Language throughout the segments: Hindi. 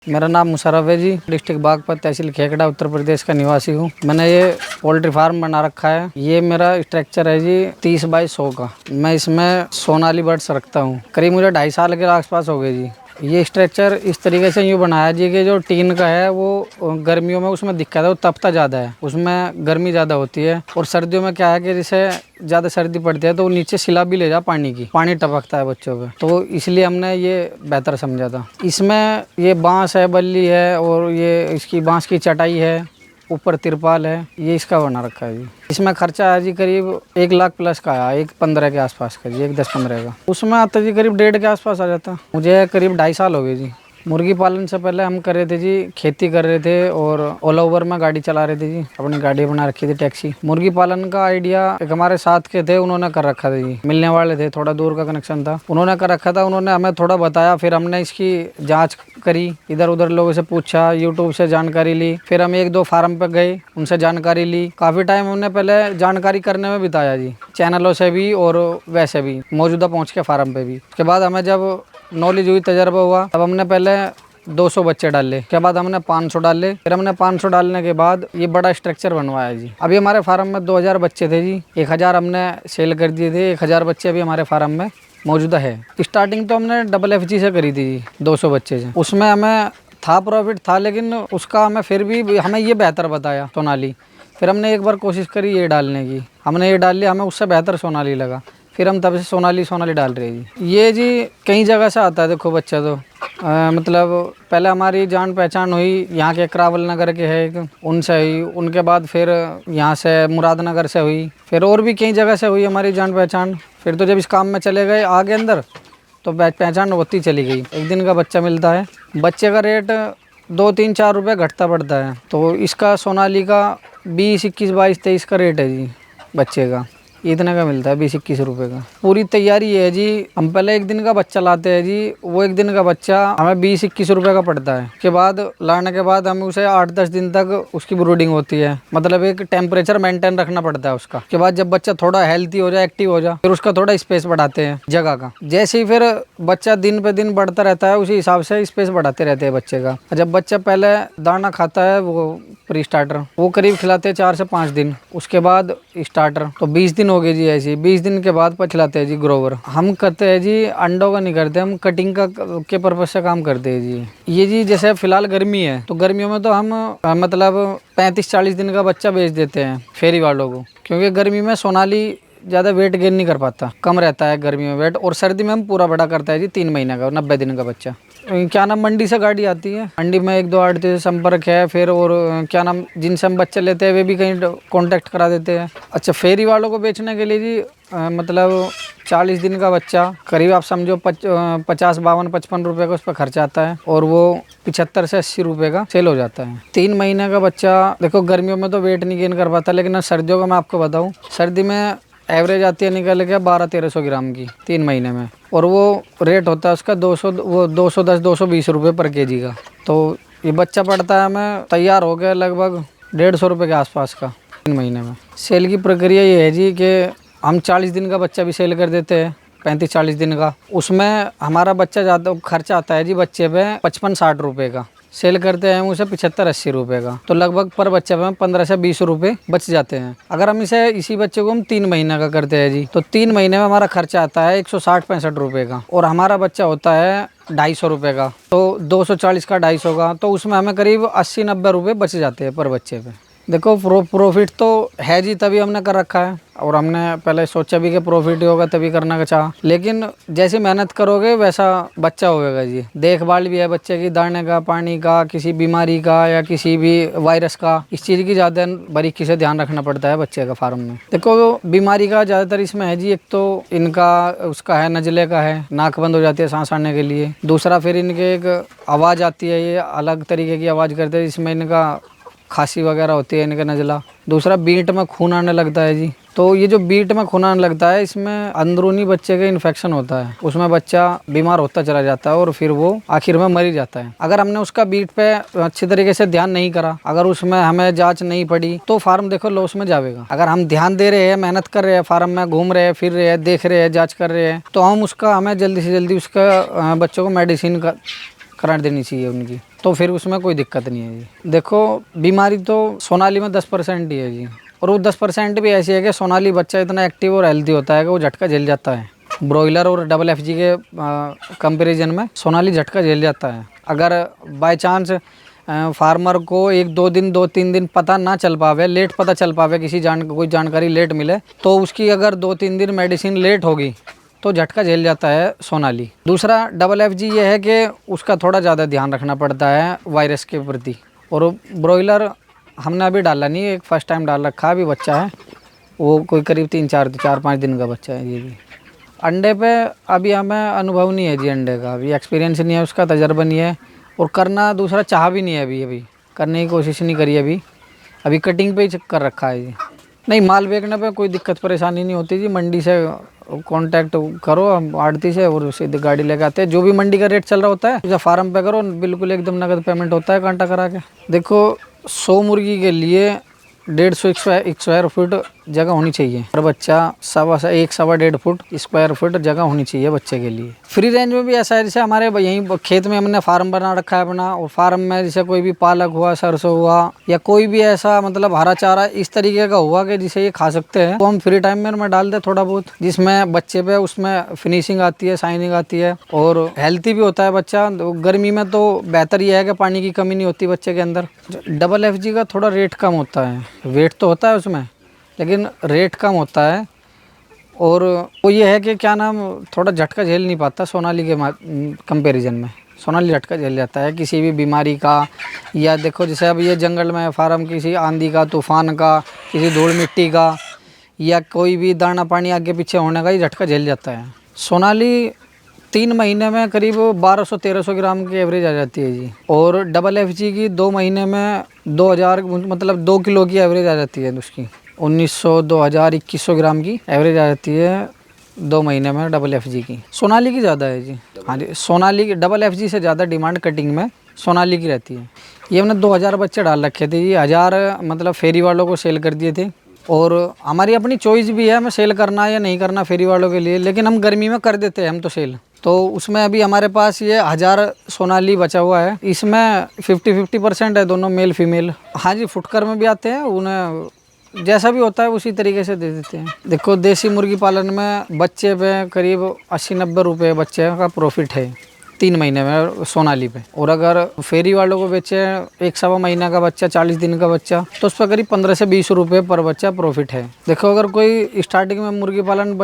मेरा नाम मुशर्रफ है जी। डिस्ट्रिक्ट बागपत, तहसील खेकड़ा, उत्तर प्रदेश का निवासी हूँ। मैंने ये पोल्ट्री फार्म बना रखा है। ये मेरा स्ट्रक्चर है जी 30 बाई 100 का। मैं इसमें सोनाली बर्ड्स रखता हूँ। करीब मुझे 2.5 साल के आसपास हो गए जी। ये स्ट्रक्चर इस तरीके से यूँ बनाया जी कि जो टीन का है वो गर्मियों में उसमें दिक्कत है, वो तपता ज़्यादा है, उसमें गर्मी ज़्यादा होती है। और सर्दियों में क्या है कि जैसे ज़्यादा सर्दी पड़ती है तो वो नीचे सिला भी ले जा, पानी टपकता है बच्चों पे, तो इसलिए हमने ये बेहतर समझा था। इसमें ये बांस है, बल्ली है और ये इसकी बांस की चटाई है, ऊपर तिरपाल है, ये इसका बना रखा है जी। इसमें खर्चा है जी करीब 1 लाख प्लस का आया, 1.15 के आसपास का जी, 1.10-15 का। उसमें आता जी करीब 1.5 के आसपास आ जाता। मुझे करीब 2.5 साल हो गए जी। मुर्गी पालन से पहले हम कर रहे थे जी, खेती कर रहे थे और ओला उबर में गाड़ी चला रहे थे जी। अपनी गाड़ी बना रखी थी, टैक्सी। मुर्गी पालन का आइडिया एक हमारे साथ के थे, उन्होंने कर रखा था जी। मिलने वाले थे, थोड़ा दूर का कनेक्शन था, उन्होंने कर रखा था। उन्होंने हमें थोड़ा बताया, फिर हमने इसकी जांच करी, इधर उधर लोगों से पूछा, यूट्यूब से जानकारी ली। फिर हम 1-2 फार्म पे गए, उनसे जानकारी ली। काफ़ी टाइम हमने पहले जानकारी करने में बिताया जी, चैनलों से भी और वैसे भी मौजूदा पहुँच के फार्म पे भी। उसके बाद हमें जब नॉलेज हुई, तजर्बा हुआ, तब हमने पहले 200 बच्चे डाले। उसके बाद हमने 500 डाले। फिर हमने 500 डालने के बाद ये बड़ा स्ट्रक्चर बनवाया जी। अभी हमारे फार्म में 2000 बच्चे थे जी। 1000 हमने सेल कर दिए थे। 1000 बच्चे अभी हमारे फार्म में मौजूदा है। स्टार्टिंग तो हमने FFG से करी थी जी, 200 बच्चे से। उसमें हमें था प्रॉफिट था, लेकिन उसका हमें फिर भी हमें ये बेहतर बताया सोनाली। फिर हमने एक बार कोशिश करी ये डालने की, हमने ये डाल लिया, हमें उससे बेहतर सोनाली लगा। फिर हम तब से सोनाली डाल रहे हैं जी। ये जी कई जगह से आता है, देखो बच्चा तो मतलब पहले हमारी जान पहचान हुई, यहाँ के करावल नगर के है एक, उनसे हुई। उनके बाद फिर यहाँ से मुरादनगर से हुई, फिर और भी कई जगह से हुई हमारी जान पहचान। फिर तो जब इस काम में चले गए आगे अंदर, तो पहचान होती चली गई। एक दिन का बच्चा मिलता है, बच्चे का रेट 2-3-4 रुपये घटता पड़ता है। तो इसका सोनाली का 20, 21, 22, 23 का रेट है जी बच्चे का। इतने का मिलता है, 20-21 रुपये का। पूरी तैयारी है जी। हम पहले 1 दिन का बच्चा लाते हैं जी, वो 1 दिन का बच्चा हमें 20-21 रुपये का पड़ता है। के बाद लाने के बाद हम उसे 8-10 दिन तक उसकी ब्रूडिंग होती है, मतलब एक टेम्परेचर मेंटेन रखना पड़ता है उसका। के बाद जब बच्चा थोड़ा हेल्थी हो जाए, एक्टिव हो जाए, फिर उसका थोड़ा स्पेस बढ़ाते हैं जगह का। जैसे ही फिर बच्चा दिन पे दिन बढ़ता रहता है, उसी हिसाब से स्पेस बढ़ाते रहते हैं बच्चे का। जब बच्चा पहले दाना खाता है, वो प्री स्टार्टर, वो करीब खिलाते हैं 4 से 5 दिन। उसके बाद स्टार्टर, तो 20 दिन हो गए जी। ऐसे 20 दिन के बाद खिलाते हैं जी ग्रोवर। हम करते हैं जी अंडों का नहीं करते, हम कटिंग का के पर्पज से काम करते हैं जी। ये जी जैसे फिलहाल गर्मी है, तो गर्मियों में तो हम मतलब 35-40 दिन का बच्चा बेच देते हैं फेरी वालों को, क्योंकि गर्मी में सोनाली ज़्यादा वेट गेन नहीं कर पाता, कम रहता है गर्मी में वेट। और सर्दी में हम पूरा बड़ा करता है जी 3 महीने का, 90 दिन का बच्चा। क्या नाम, मंडी से गाड़ी आती है, मंडी में 1-2 आड़ती से संपर्क है। फिर और क्या नाम, जिनसे हम बच्चे लेते हैं वे भी कहीं कांटेक्ट करा देते हैं। अच्छा, फेरी वालों को बेचने के लिए जी मतलब 40 दिन का बच्चा करीब आप समझो 50, 52, 55 रुपये का उस पर खर्चा आता है, और वो 75 से 80 रुपये का सेल हो जाता है। 3 महीने का बच्चा, देखो गर्मियों में तो वेट नहीं गेन कर पाता, लेकिन सर्दियों का मैं आपको बताऊँ, सर्दी में एवरेज आती है निकल के 1200-1300 ग्राम की 3 महीने में, और वो रेट होता है उसका 210-220 रुपये पर केजी का। तो ये बच्चा पड़ता है हमें तैयार हो गया लगभग 150 रुपये के आसपास का 3 महीने में। सेल की प्रक्रिया ये है जी कि हम 40 दिन का बच्चा भी सेल कर देते हैं, 35-40 दिन का। उसमें हमारा बच्चा ज़्यादा खर्चा आता है जी बच्चे पे 55-60 रुपये का। सेल करते हैं उसे 75-80 रुपये का, तो लगभग पर बच्चे में 15 से 20 रुपये बच जाते हैं। अगर हम इसी बच्चे को हम 3 महीने का करते हैं जी, तो 3 महीने में हमारा खर्चा आता है 160-65 रुपये का, और हमारा बच्चा होता है 250 रुपये का, तो 240 का 250 का, तो उसमें हमें करीब 80-90 रुपये बच जाते हैं पर बच्चे पे। देखो प्रॉफिट तो है जी, तभी हमने कर रखा है, और हमने पहले सोचा भी कि प्रॉफिट ही होगा तभी करना का चाहा। लेकिन जैसे मेहनत करोगे वैसा बच्चा होगा जी। देखभाल भी है बच्चे की, दाने का, पानी का, किसी बीमारी का या किसी भी वायरस का, इस चीज़ की ज़्यादा बारीकी से ध्यान रखना पड़ता है बच्चे का फार्म में। देखो बीमारी का ज़्यादातर इसमें है जी, एक तो इनका उसका है, नज़ले का है, नाक बंद हो जाती है सांस आने के लिए। दूसरा फिर इनके एक आवाज़ आती है, ये अलग तरीके की आवाज़ करते हैं, इसमें इनका खांसी वगैरह होती है, इनका नज़ला। दूसरा बीट में खून आने लगता है जी। तो ये जो बीट में खून आने लगता है, इसमें अंदरूनी बच्चे का इन्फेक्शन होता है, उसमें बच्चा बीमार होता चला जाता है और फिर वो आखिर में मर ही जाता है। अगर हमने उसका बीट पे अच्छी तरीके से ध्यान नहीं करा, अगर उसमें हमें जांच नहीं पड़ी, तो फार्म देखो लॉस में जाएगा। अगर हम ध्यान दे रहे हैं, मेहनत कर रहे हैं, फार्म में घूम रहे हैं, फिर रहे हैं, देख रहे हैं, जाँच कर रहे हैं, तो हमें जल्दी से जल्दी उसका बच्चों को मेडिसिन करा देनी चाहिए उनकी। तो फिर उसमें कोई दिक्कत नहीं है जी। देखो बीमारी तो सोनाली में 10% ही है जी, और वो 10% भी ऐसी है कि सोनाली बच्चा इतना एक्टिव और हेल्दी होता है कि वो झटका झेल जाता है। ब्रॉयलर और डबल एफजी के कंपैरिजन में सोनाली झटका झेल जाता है। अगर बाय चांस फार्मर को 1-2 दिन 2-3 दिन पता ना चल पावे, लेट पता चल पावे, कोई जानकारी लेट मिले, तो उसकी अगर 2-3 दिन मेडिसिन लेट होगी तो झटका झेल जाता है सोनाली। दूसरा डबल एफजी ये है कि उसका थोड़ा ज़्यादा ध्यान रखना पड़ता है वायरस के प्रति। और ब्रॉयलर हमने अभी डाला नहीं, एक फर्स्ट टाइम डाल रखा है, अभी बच्चा है वो कोई करीब 4-5 दिन का बच्चा है जी। अंडे पे अभी हमें अनुभव नहीं है जी, अंडे का अभी एक्सपीरियंस नहीं है, उसका तजर्बा नहीं है, और करना दूसरा चाह भी नहीं है, अभी करने की कोशिश नहीं करी अभी कटिंग पे ही कर रखा है जी। नहीं, माल बेचने पे कोई दिक्कत परेशानी नहीं होती जी। मंडी से कांटेक्ट करो आड़ती से और सीधे गाड़ी लेके आते हैं। जो भी मंडी का रेट चल रहा होता है जब फार्म पे करो, बिल्कुल एकदम नगद पेमेंट होता है कांटा करा के। देखो 100 मुर्गी के लिए 150 स्क्वायर फुट जगह होनी चाहिए और बच्चा 1.25 फुट स्क्वायर फुट जगह होनी चाहिए बच्चे के लिए। फ्री रेंज में भी ऐसा है, जैसे हमारे यहीं खेत में हमने फार्म बना रखा है अपना, और फार्म में जैसे कोई भी पालक हुआ, सरसों हुआ, या कोई भी ऐसा मतलब हरा चारा इस तरीके का हुआ कि जिसे ये खा सकते हैं, तो हम फ्री टाइम में डाल दे थोड़ा बहुत, जिसमें बच्चे पे उसमें फिनिशिंग आती है, शाइनिंग आती है और हेल्थी भी होता है बच्चा। गर्मी में तो बेहतर यह है कि पानी की कमी नहीं होती बच्चे के अंदर। डबल एफजी का थोड़ा रेट कम होता है, वेट तो होता है उसमें लेकिन रेट कम होता है, और वो ये है कि क्या नाम थोड़ा झटका झेल नहीं पाता सोनाली के कंपैरिजन में। सोनाली झटका झेल जाता है किसी भी बीमारी का, या देखो जैसे अब ये जंगल में फार्म किसी आंधी का, तूफान का, किसी धूल मिट्टी का, या कोई भी दाना पानी आगे पीछे होने का ही झटका झेल जाता है। सोनाली 3 महीने में करीब 1200-1300 ग्राम की एवरेज आ जाती है जी, और डबल एफजी की 2 महीने में 2000 मतलब 2 किलो की एवरेज आ जाती है उसकी। 1900, 2000, 2100 ग्राम की एवरेज आ जाती है 2 महीने में डबल एफजी की। सोनाली की ज़्यादा है जी। हाँ जी, सोनाली की डबल एफजी से ज़्यादा डिमांड कटिंग में सोनाली की रहती है। ये हमने 2000 बच्चे डाल रखे थे जी, 1000 मतलब फेरी वालों को सेल कर दिए थे, और हमारी अपनी चॉइस भी है हमें सेल करना या नहीं करना फेरी वालों के लिए, लेकिन हम गर्मी में कर देते हैं हम तो सेल। तो उसमें अभी हमारे पास ये 1000 सोनाली बचा हुआ है, इसमें 50-50% है दोनों मेल फीमेल। हाँ जी, फुटकर में भी आते हैं, उन्हें जैसा भी होता है उसी तरीके से दे देते हैं। देखो देसी मुर्गी पालन में बच्चे पे करीब 80-90 रुपये बच्चे का प्रॉफिट है 3 महीने में सोनाली पे, और अगर फेरी वालों को बेचे 1-1.25 महीने का बच्चा, 40 दिन का बच्चा, तो उस पर करीब 15 से 20 रुपये पर बच्चा प्रॉफिट है। देखो अगर कोई स्टार्टिंग में मुर्गी पालन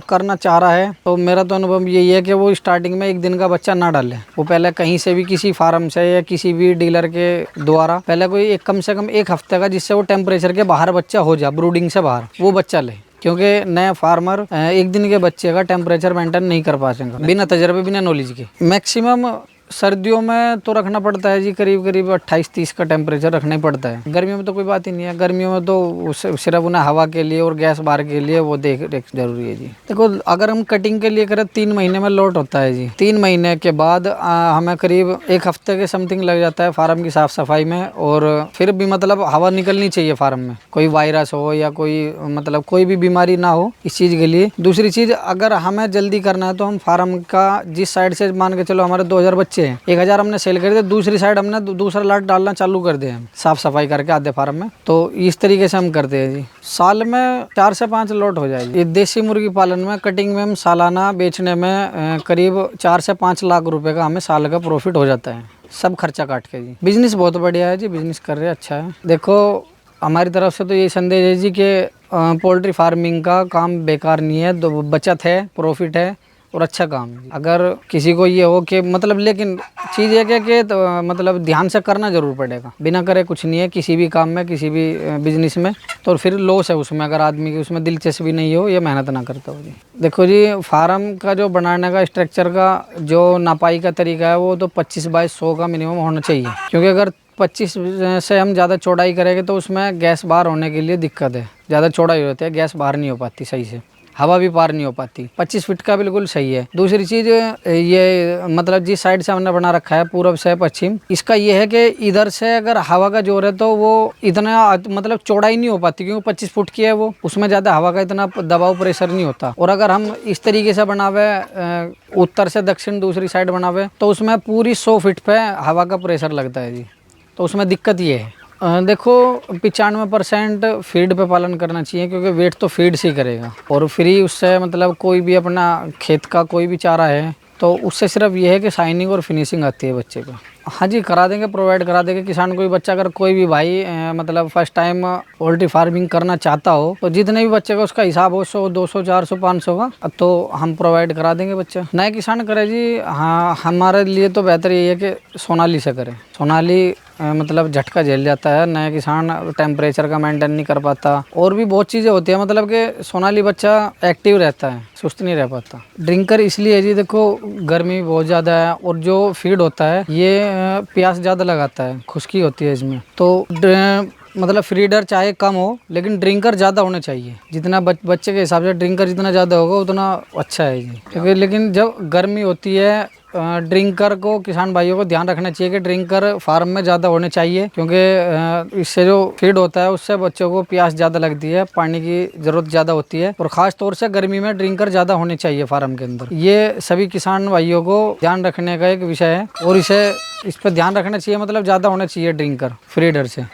करना चाह रहा है तो मेरा तो अनुभव यही है कि वो स्टार्टिंग में 1 दिन का बच्चा ना डाले, वो पहले कहीं से भी किसी फार्म से या किसी भी डीलर के द्वारा पहले कोई कम से कम 1 हफ्ते का, जिससे वो टेम्परेचर के बाहर बच्चा हो जाए, ब्रूडिंग से बाहर वो बच्चा ले, क्योंकि नया फार्मर 1 दिन के बच्चे का टेम्परेचर मेंटेन नहीं कर पाएगा बिना तजर्बे, बिना नॉलेज के। मैक्सिमम सर्दियों में तो रखना पड़ता है जी, करीब 28-30 का टेम्परेचर रखना ही पड़ता है। गर्मियों में तो कोई बात ही नहीं है, गर्मियों में तो सिर्फ उन्हें हवा के लिए और गैस बाहर के लिए वो देख रेख जरूरी है जी। देखो अगर हम कटिंग के लिए करें 3 महीने में लॉट होता है जी। 3 महीने के बाद हमें करीब 1 हफ्ते के समथिंग लग जाता है फार्म की साफ सफाई में, और फिर भी मतलब हवा निकलनी चाहिए फार्म में, कोई वायरस हो या कोई मतलब कोई भी बीमारी ना हो इस चीज़ के लिए। दूसरी चीज़, अगर हमें जल्दी करना है तो हम फार्म का जिस साइड से मान के चलो हमारे 2000 बच्चे हैं, 1000 हमने सेल कर दिया, दूसरी साइड हमने दूसरा लाट डालना चालू कर दिया हम साफ सफाई करके आधे फार्म में। तो इस तरीके से हम करते हैं जी। साल में 4 से 5 लॉट हो जाएगी। ये देसी मुर्गी पालन में कटिंग में हम सालाना बेचने में करीब 4 से 5 लाख रुपए का हमें साल का प्रॉफिट हो जाता है, सब खर्चा काट के जी। बिजनेस बहुत बढ़िया है जी, बिजनेस कर रहे हैं, अच्छा है। देखो हमारी तरफ से तो ये संदेश है जी कि पोल्ट्री फार्मिंग का काम बेकार नहीं है, बचत है, प्रॉफिट है और अच्छा काम है। अगर किसी को ये हो कि मतलब, लेकिन चीज़ ये कि तो मतलब ध्यान से करना ज़रूर पड़ेगा, बिना करे कुछ नहीं है किसी भी काम में, किसी भी बिजनेस में, तो फिर लॉस है उसमें अगर आदमी की उसमें दिलचस्पी नहीं हो या मेहनत ना करता हो जी। देखो जी, फार्म का जो बनाने का स्ट्रक्चर का जो नापाई का तरीका है वो तो 25x100 का मिनिमम होना चाहिए, क्योंकि अगर 25 से हम ज़्यादा चौड़ाई करेंगे तो उसमें गैस बाहर होने के लिए दिक्कत है, ज़्यादा चौड़ाई होती है, गैस बाहर नहीं हो पाती सही से। हवा भी पार नहीं हो पाती। 25 फीट का बिल्कुल सही है। दूसरी चीज ये मतलब जिस साइड से हमने बना रखा है पूर्व से पश्चिम, इसका ये है कि इधर से अगर हवा का जोर है तो वो इतना मतलब चौड़ाई नहीं हो पाती, क्योंकि 25 फुट की है वो, उसमें ज्यादा हवा का इतना दबाव प्रेशर नहीं होता। और अगर हम इस तरीके से बनावे उत्तर से दक्षिण दूसरी साइड बनावे तो उसमें पूरी 100 फीट पे हवा का प्रेशर लगता है जी। तो उसमें दिक्कत ये है। देखो 95% फीड पे पालन करना चाहिए, क्योंकि वेट तो फीड से ही करेगा। और फ्री उससे मतलब कोई भी अपना खेत का कोई भी चारा है तो उससे सिर्फ ये है कि शाइनिंग और फिनिशिंग आती है बच्चे पे। हाँ जी, करा देंगे, प्रोवाइड करा देंगे। किसान कोई बच्चा अगर कोई भी भाई मतलब फर्स्ट टाइम पोल्ट्री फार्मिंग करना चाहता हो तो जितने भी बच्चे का उसका हिसाब हो 100 200 400 500 का, तो हम प्रोवाइड करा देंगे बच्चा। नए किसान करे जी, हाँ हमारे लिए तो बेहतर यही है कि सोनाली से करें। सोनाली मतलब झटका झेल जाता है, नया किसान टेम्परेचर का मेंटेन नहीं कर पाता, और भी बहुत चीज़ें होती है। मतलब कि सोनाली बच्चा एक्टिव रहता है, सुस्त नहीं रह पाता। ड्रिंकर इसलिए है जी, देखो गर्मी बहुत ज़्यादा है और जो फीड होता है ये प्यास ज़्यादा लगाता है, खुश्की होती है इसमें। तो मतलब फीडर चाहे कम हो लेकिन ड्रिंकर ज़्यादा होने चाहिए। जितना बच्चे के हिसाब से ड्रिंकर जितना ज़्यादा होगा उतना अच्छा है जी। क्योंकि लेकिन जब गर्मी होती है ड्रिंकर को किसान भाइयों को ध्यान रखना चाहिए कि ड्रिंकर फार्म में ज़्यादा होने चाहिए, क्योंकि इससे जो फीड होता है उससे बच्चों को प्यास ज़्यादा लगती है, पानी की ज़रूरत ज़्यादा होती है। और ख़ास तौर से गर्मी में ड्रिंकर ज़्यादा होने चाहिए फार्म के अंदर। ये सभी किसान भाइयों को ध्यान रखने का एक विषय है और इस पर ध्यान रखना चाहिए। मतलब ज़्यादा होना चाहिए ड्रिंकर फीडर से।